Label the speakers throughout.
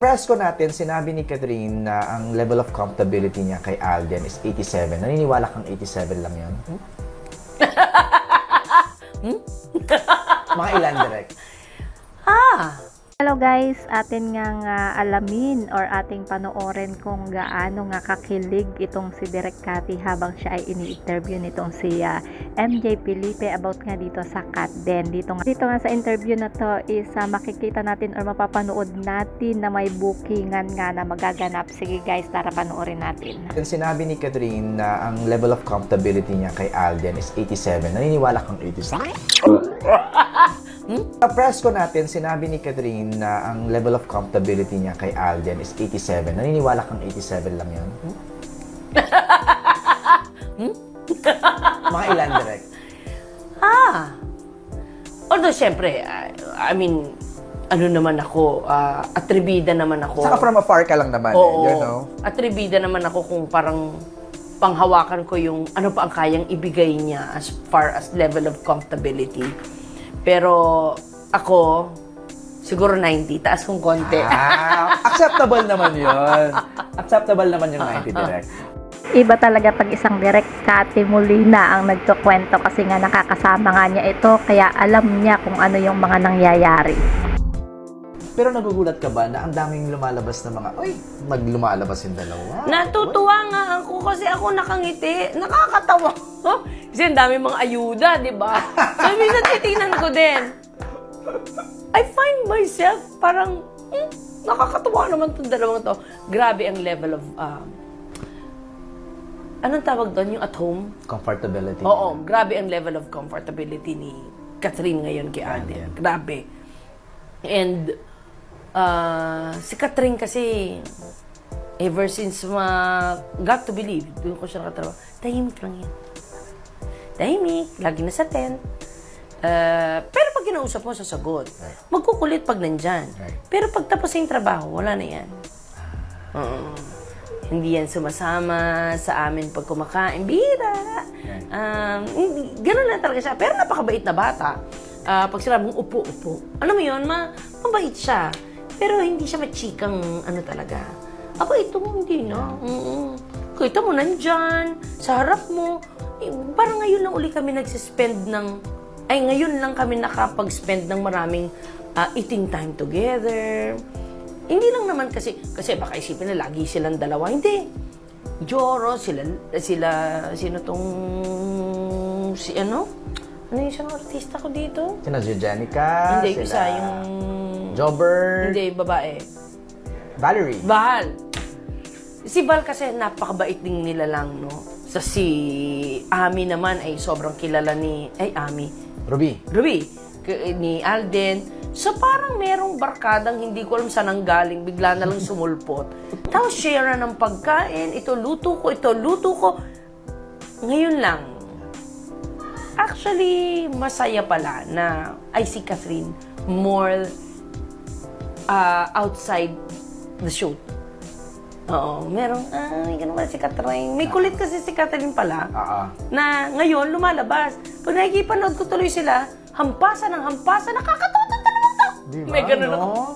Speaker 1: Press ko natin, sinabi ni Catherine na ang level of comfortability niya kay Alden is 87. Naniniwala kang 87 lang yun? Mga ilan direct?
Speaker 2: Hello guys, atin nga alamin or ating panoorin kung gaano nga kakilig itong si Direk Cathy habang siya ay ini-interview nitong si MJ Felipe about nga dito sa Katden. Dito nga sa interview na to is makikita natin or mapapanood natin na may bookingan nga na magaganap. Sige guys, tara panoorin natin.
Speaker 1: Sinabi ni Catherine na ang level of comfortability niya kay Alden is 87. Naniniwala kang 87? Sa press ko natin, sinabi ni Catherine na ang level of comfortability niya kay Alden is 87. Naniniwala kang 87 lang yun? Mga ilan direct?
Speaker 3: Although, syempre, I mean, ano naman ako, atribida naman ako.
Speaker 1: Saka from afar ka lang naman,
Speaker 3: Oo,
Speaker 1: you know?
Speaker 3: atribida naman ako kung parang panghawakan ko yung ano pa ang kayang ibigay niya as far as level of comfortability. Pero ako, siguro 90, taas kong konti.
Speaker 1: Acceptable naman yun. Acceptable naman yung 90 direct.
Speaker 2: Iba talaga pag isang Direk Cathy Molina ang nagkukwento kasi nga nakakasama nga niya ito kaya alam niya kung ano yung mga nangyayari.
Speaker 1: Pero nagugulat ka ba na ang daming lumalabas na mga, naglumalabas yung dalawa?
Speaker 3: Natutuwa nga ako kasi ako nakangiti. Nakakatawa. Kasi ang dami mga ayuda, di ba? So, minsan titingnan ko din. I find myself parang, nakakatawa naman itong dalawang to. Grabe ang level of, anong tawag doon? Yung at home?
Speaker 1: Comfortability.
Speaker 3: Oo, grabe ang level of comfortability ni Catherine ngayon kay Alden. Grabe. And, si Catherine kasi, ever since got to believe, doon ko siya nakatrabaho, tahimik lang yan. Tahimik, lagi na sa tent. Pero pag kinausap mo, sasagot. Magkukulit pag nandyan. Pero pag tapos yung trabaho, wala na yan. Hindi yan sumasama sa amin pag kumakain. Bira! Ganun lang talaga siya. Pero napakabait na bata. Pag sinabi mong upo. Alam mo yun, mabait siya. Pero hindi siya machikang ano talaga. Aba, ito hindi na. Kita mo nandyan, sa harap mo. Parang ngayon lang uli kami ngayon lang kami nakapag-spend ng maraming eating time together. Hindi lang naman kasi baka isipin na lagi silang dalawa. Hindi. Joro, sino tong, ano yung isang artista ko dito?
Speaker 1: Sina Jenica?
Speaker 3: Hindi, isa yung...
Speaker 1: Jobber?
Speaker 3: Hindi, babae.
Speaker 1: Valerie?
Speaker 3: Val. Si Val kasi napakabait din nila lang, no? Si Ami naman ay sobrang kilala ni... Ruby, ni Alden. So parang merong barkadang hindi ko alam saan ang galing, bigla na lang sumulpot. Tapos share na ng pagkain, ito luto ko. Ngayon lang. Actually, masaya pala na I see Catherine more outside the shoot. Oo, merong, ganun pala si Catherine. May kulit kasi si Catherine pala, na ngayon lumalabas. Pag nakikipanood ko tuloy sila, hampasan, nakakatawa ng dalawang to.
Speaker 1: Diba,
Speaker 3: may ganun
Speaker 1: no?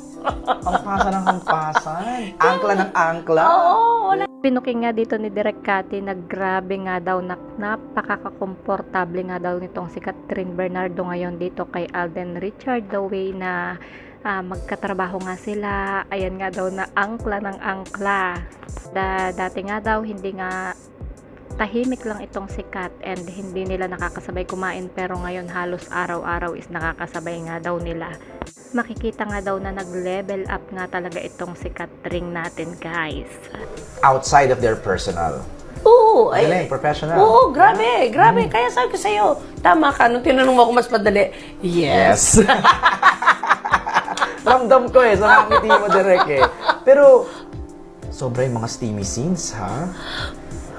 Speaker 1: Hampasan. Angkla ng angkla.
Speaker 3: Oo, wala.
Speaker 2: Pinuking nga dito ni Direk Cathy na grabe nga daw napakakakomportable nga daw nitong si Catherine Bernardo ngayon dito kay Alden Richard, the way na magkatrabaho nga sila. Ayan nga daw na angkla ng angkla. Dati nga daw hindi nga tahimik lang itong si Kat and hindi nila nakakasabay kumain, pero ngayon halos araw-araw is nakakasabay nga daw nila. Makikita nga daw na nag-level up nga talaga itong si Catherine natin guys.
Speaker 1: Outside of their personal.
Speaker 3: Oo.
Speaker 1: Galing, professional.
Speaker 3: Oo, grabe. Kaya sabi ko sa'yo, tama ka. Nung tinanong mo ako mas madali, yes.
Speaker 1: Ramdam ko sa ngiti mo direct Pero, sobra yung mga steamy scenes, ha?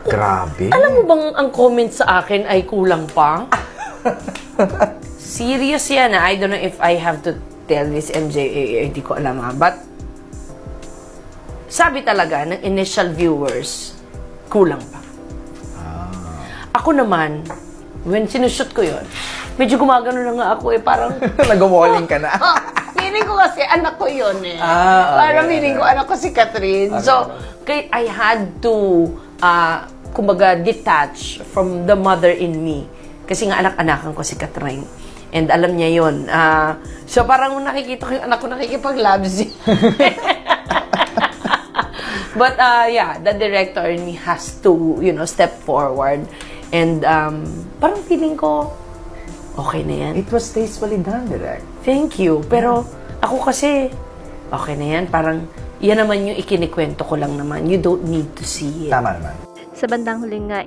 Speaker 1: Grabe.
Speaker 3: Alam mo bang ang comment sa akin ay kulang pa? Serious yan. I don't know if I have to tell this, MJ. Hindi ko alam ha. But, sabi talaga ng initial viewers, kulang pa. Ako naman, when sinushoot ko yon, medyo gumagano na nga ako parang...
Speaker 1: Nag-walling ka na.
Speaker 3: feeling ko kasi anak ko yun eh.
Speaker 1: Okay.
Speaker 3: Parang feeling ko anak ko si Catherine.
Speaker 1: Okay.
Speaker 3: So, I had to, kumbaga, detach from the mother in me. Kasi nga anak-anakan ko si Catherine. And alam niya yun. So, parang nakikita ko yung anak ko nakikipag-labs. But, yeah, the director in me has to, step forward. And, parang feeling ko, okay na yan.
Speaker 1: It was tastefully done, Direk.
Speaker 3: Thank you. Pero, ako kasi, okay na yan. Parang, yan naman yung ikinikwento ko lang naman. You don't need to see it.
Speaker 1: Tama naman.
Speaker 2: Sa bandang huli nga,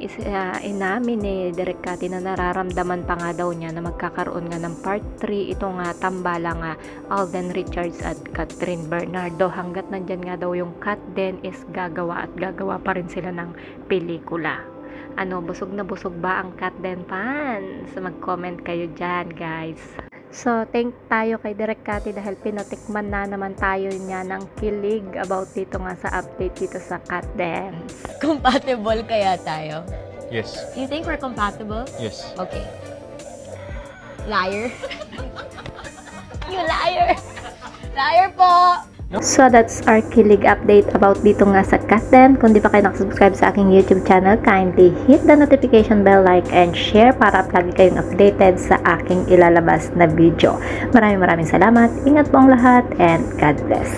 Speaker 2: inamin ni Direk Cathy na nararamdaman pa nga daw niya na magkakaroon nga ng part 3. Ito nga, tambala nga Alden Richards at Catherine Bernardo. Hanggat nandyan nga daw yung Kat Den is gagawa at gagawa pa rin sila ng pelikula. Ano, busog na busog ba ang Kat Den fans? Mag-comment kayo dyan, guys. So, thank tayo kay Direk Cathy dahil pinatikman na naman tayo niya ng kilig about dito nga sa update dito sa Kat Den.
Speaker 4: Compatible kaya tayo?
Speaker 5: Yes.
Speaker 4: You think we're compatible?
Speaker 5: Yes.
Speaker 4: Okay. Liar. You liar. Liar po!
Speaker 2: So, that's our kilig update about dito nga sa Kat Den. Kung di pa kayo nakasubscribe sa aking YouTube channel, kindly hit the notification bell, like, and share para lagi kayong updated sa aking ilalabas na video. Maraming salamat. Ingat po ang lahat and God bless.